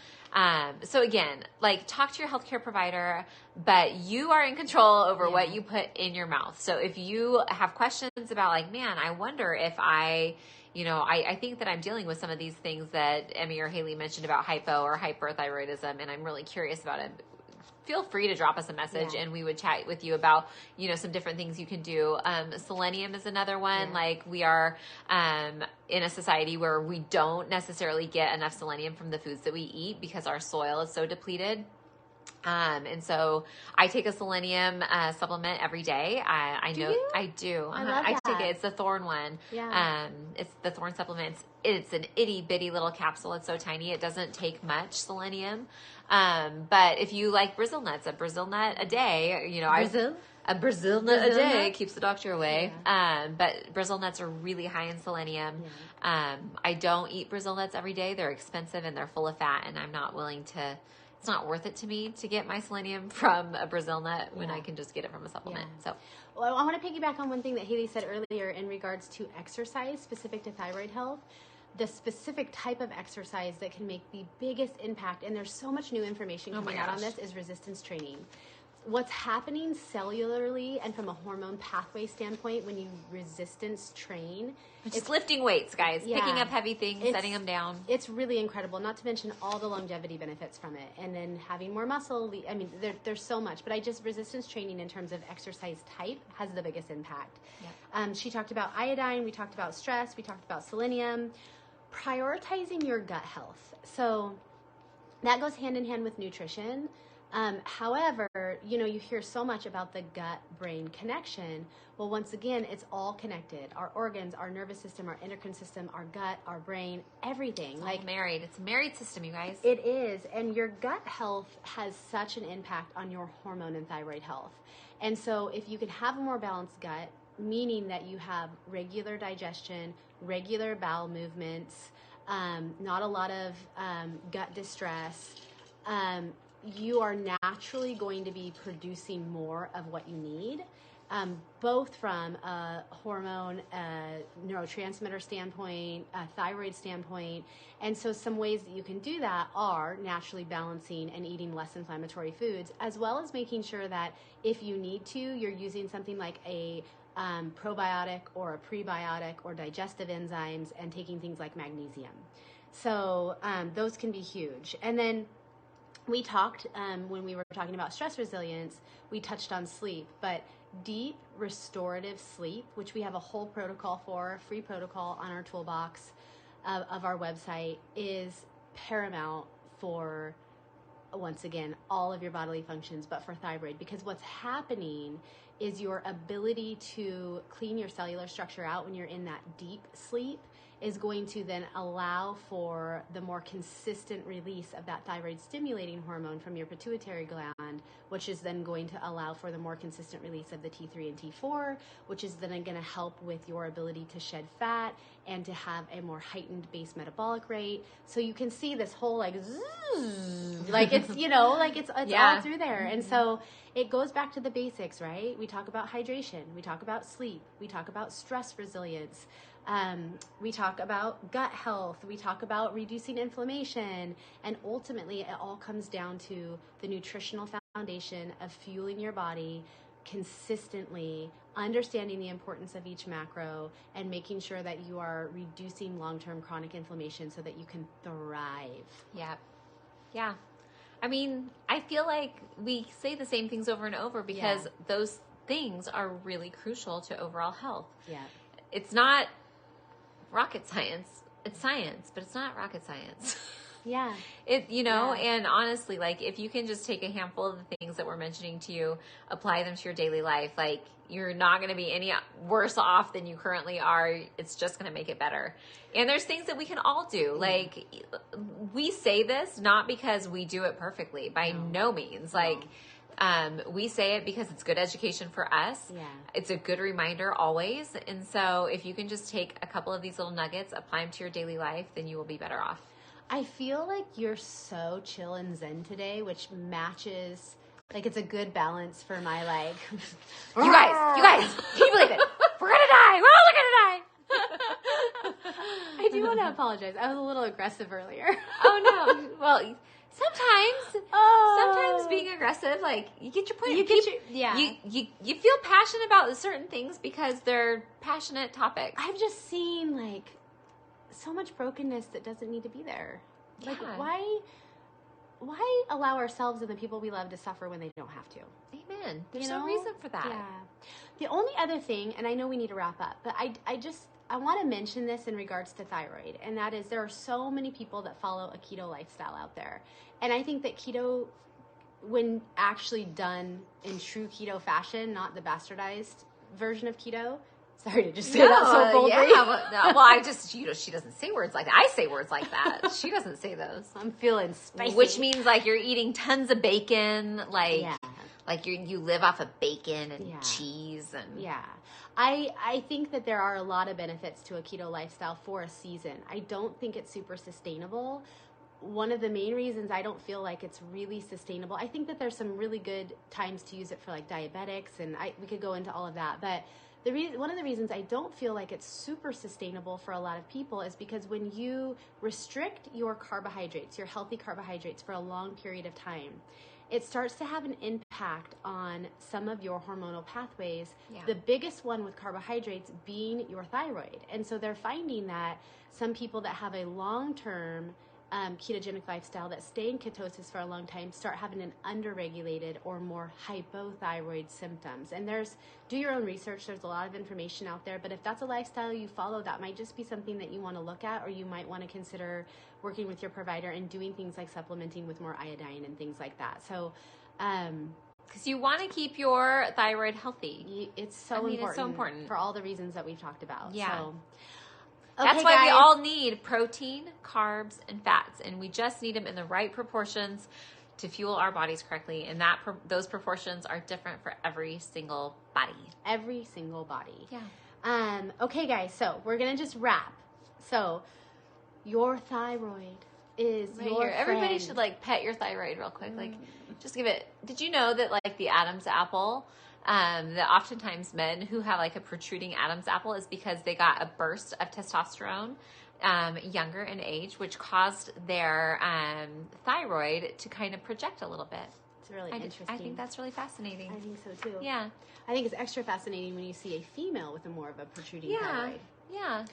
So again, like talk to your healthcare provider, but you are in control over what you put in your mouth. So if you have questions about like, man, I wonder if I think that I'm dealing with some of these things that Emmy or Haley mentioned about hypo or hyperthyroidism, and I'm really curious about it. Feel free to drop us a message and we would chat with you about, some different things you can do. Selenium is another one. Like we are in a society where we don't necessarily get enough selenium from the foods that we eat because our soil is so depleted. And so I take a selenium supplement every day. I know you? I do. I love I that. take it. It's the Thorne one. Yeah. It's the Thorne supplement. It's an itty bitty little capsule. It's so tiny. It doesn't take much selenium. But if you like Brazil nuts, a Brazil nut a day, a Brazil nut a day keeps the doctor away. Yeah. But Brazil nuts are really high in selenium. Yeah. I don't eat Brazil nuts every day. They're expensive and they're full of fat, and I'm not willing to. It's not worth it to me to get my selenium from a Brazil nut when I can just get it from a supplement. So, well, I want to piggyback on one thing that Haley said earlier in regards to exercise specific to thyroid health. The specific type of exercise that can make the biggest impact, and there's so much new information coming out on this, is resistance training. What's happening cellularly and from a hormone pathway standpoint when you resistance train. It's lifting weights, guys. Picking up heavy things, setting them down. It's really incredible, not to mention all the longevity benefits from it. And then having more muscle. I mean, there's so much. But resistance training in terms of exercise type has the biggest impact. Yep. She talked about iodine. We talked about stress. We talked about selenium. Prioritizing your gut health. So that goes hand in hand with nutrition. However, you hear so much about the gut-brain connection. Well, once again, it's all connected. Our organs, our nervous system, our endocrine system, our gut, our brain, everything. It's all married. It's a married system, you guys. It is. And your gut health has such an impact on your hormone and thyroid health. And so if you can have a more balanced gut, meaning that you have regular digestion, regular bowel movements, not a lot of gut distress, you are naturally going to be producing more of what you need, both from a hormone, neurotransmitter standpoint, a thyroid standpoint. And so some ways that you can do that are naturally balancing and eating less inflammatory foods, as well as making sure that if you need to, you're using something like a probiotic or a prebiotic or digestive enzymes and taking things like magnesium. So those can be huge. And then we talked, when we were talking about stress resilience, we touched on sleep, but deep restorative sleep, which we have a whole protocol for, a free protocol on our toolbox of our website, is paramount for, once again, all of your bodily functions, but for thyroid, because what's happening is your ability to clean your cellular structure out when you're in that deep sleep is going to then allow for the more consistent release of that thyroid stimulating hormone from your pituitary gland, which is then going to allow for the more consistent release of the T3 and T4, which is then going to help with your ability to shed fat and to have a more heightened base metabolic rate. So you can see this whole like zzz, like it's, it's all through there. And so it goes back to the basics, right? We talk about hydration, we talk about sleep, we talk about stress resilience. We talk about gut health, we talk about reducing inflammation, and ultimately it all comes down to the nutritional foundation of fueling your body consistently, understanding the importance of each macro, and making sure that you are reducing long-term chronic inflammation so that you can thrive. Yeah. I mean, I feel like we say the same things over and over because those things are really crucial to overall health. Yeah. It's not rocket science. It's science, but it's not rocket science. Yeah. And honestly, like if you can just take a handful of the things that we're mentioning to you, apply them to your daily life, like you're not going to be any worse off than you currently are. It's just going to make it better. And there's things that we can all do. Like we say this not because we do it perfectly, by no means. Like, we say it because it's good education for us. Yeah. It's a good reminder always. And so if you can just take a couple of these little nuggets, apply them to your daily life, then you will be better off. I feel like you're so chill and zen today, which matches, like it's a good balance for my like. You guys, can you believe it? We're going to die. We're all going to die. I do want to apologize. I was a little aggressive earlier. Oh no. Well, sometimes being aggressive, like you get your point. You feel passionate about certain things because they're passionate topics. I've just seen like so much brokenness that doesn't need to be there. Like why allow ourselves and the people we love to suffer when they don't have to? Amen. There's no reason for that. Yeah. The only other thing, and I know we need to wrap up, but I want to mention this in regards to thyroid, and that is there are so many people that follow a keto lifestyle out there. And I think that keto, when actually done in true keto fashion, not the bastardized version of keto. Sorry to just say that so boldly. She doesn't say words like that. I say words like that. She doesn't say those. I'm feeling spicy. Which means like you're eating tons of bacon, like you live off of bacon and cheese and I think that there are a lot of benefits to a keto lifestyle for a season. I don't think it's super sustainable. One of the main reasons I don't feel like it's really sustainable, I think that there's some really good times to use it for like diabetics, and we could go into all of that, but one of the reasons I don't feel like it's super sustainable for a lot of people is because when you restrict your carbohydrates, your healthy carbohydrates for a long period of time, it starts to have an impact on some of your hormonal pathways. Yeah. The biggest one with carbohydrates being your thyroid. And so they're finding that some people that have a long-term ketogenic lifestyle that stay in ketosis for a long time start having an underregulated or more hypothyroid symptoms. And do your own research. There's a lot of information out there, but if that's a lifestyle you follow, that might just be something that you want to look at, or you might want to consider working with your provider and doing things like supplementing with more iodine and things like that. So, because you want to keep your thyroid healthy. It's so important for all the reasons that we've talked about. Yeah. So, that's why we all need protein, carbs, and fats, and we just need them in the right proportions to fuel our bodies correctly. And those proportions are different for every single body. Every single body. Yeah. Okay, guys. So we're gonna just wrap. So your thyroid is right your here. friend. Everybody should pet your thyroid real quick. Just give it. Did you know that the Adam's apple? That oftentimes men who have a protruding Adam's apple is because they got a burst of testosterone younger in age, which caused their thyroid to kind of project a little bit. It's really interesting. I think that's really fascinating. I think so too. Yeah. I think it's extra fascinating when you see a female with more of a protruding thyroid. Yeah.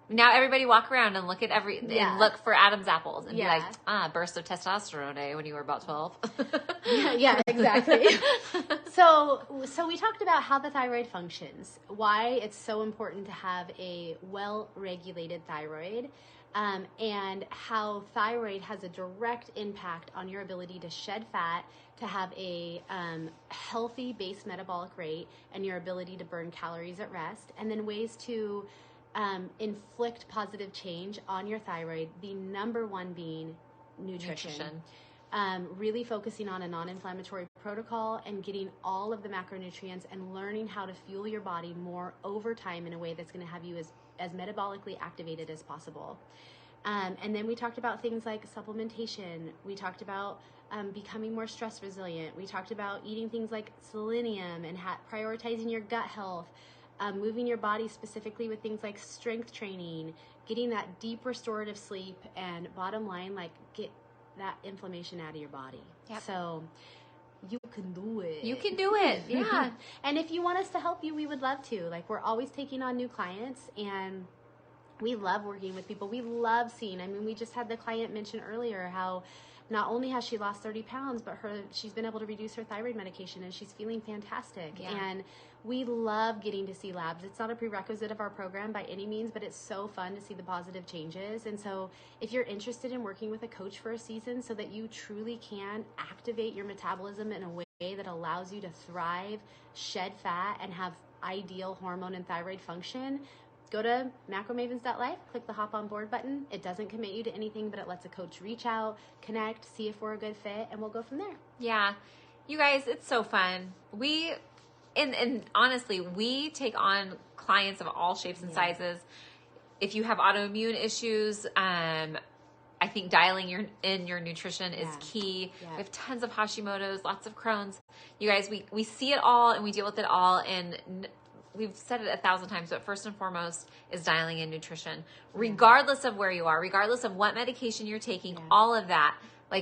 Now everybody walk around and look at and look for Adam's apples and be like, burst of testosterone day when you were about 12. yeah, exactly. So we talked about how the thyroid functions, why it's so important to have a well-regulated thyroid, and how thyroid has a direct impact on your ability to shed fat, to have a healthy base metabolic rate, and your ability to burn calories at rest, and then ways to inflict positive change on your thyroid, the number one being nutrition. Really focusing on a non-inflammatory protocol and getting all of the macronutrients and learning how to fuel your body more over time in a way that's going to have you as metabolically activated as possible. And then we talked about things like supplementation. We talked about becoming more stress resilient. We talked about eating things like selenium and prioritizing your gut health. Moving your body specifically with things like strength training, getting that deep restorative sleep, and bottom line, get that inflammation out of your body. Yep. So you can do it. You can do it. Yeah. And if you want us to help you, we would love to. We're always taking on new clients, and we love working with people. We love seeing. We just had the client mention earlier how not only has she lost 30 pounds, but she's been able to reduce her thyroid medication, and she's feeling fantastic. Yeah. And we love getting to see labs. It's not a prerequisite of our program by any means, but it's so fun to see the positive changes. And so if you're interested in working with a coach for a season so that you truly can activate your metabolism in a way that allows you to thrive, shed fat, and have ideal hormone and thyroid function, go to macromavens.life, click the hop on board button. It doesn't commit you to anything, but it lets a coach reach out, connect, see if we're a good fit, and we'll go from there. Yeah. You guys, it's so fun. And honestly, we take on clients of all shapes and sizes. If you have autoimmune issues, I think dialing in your nutrition is key. Yeah. We have tons of Hashimoto's, lots of Crohn's. You guys, we see it all and we deal with it all, and we've said it 1,000 times, but first and foremost is dialing in nutrition. Regardless of where you are, regardless of what medication you're taking, all of that.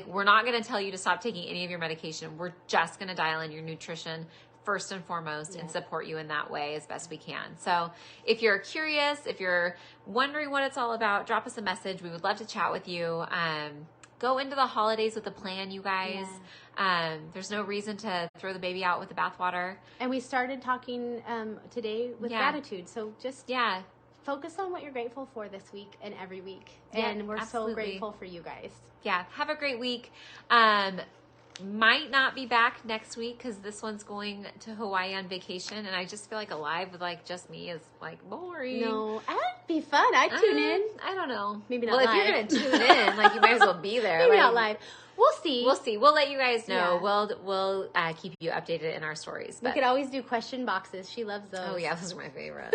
We're not going to tell you to stop taking any of your medication. We're just going to dial in your nutrition first and foremost and support you in that way as best we can. So if you're curious, if you're wondering what it's all about, drop us a message. We would love to chat with you. Go into the holidays with a plan, you guys. Yeah. There's no reason to throw the baby out with the bathwater. And we started talking today with gratitude. So just focus on what you're grateful for this week and every week. Yeah, and we're so grateful for you guys. Yeah. Have a great week. Might not be back next week because this one's going to Hawaii on vacation, and I just feel alive with just me is boring. No, that'd be fun. I'd tune in. I don't know. Maybe not live. If you're going to tune in, you might as well be there. Maybe not live. We'll see. We'll let you guys know. Yeah. We'll keep you updated in our stories. We could always do question boxes. She loves those. Oh yeah, those are my favorite.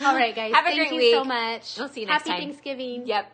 All right, guys. Have a great week. Thank you so much. We'll see you next time. Happy Thanksgiving. Yep.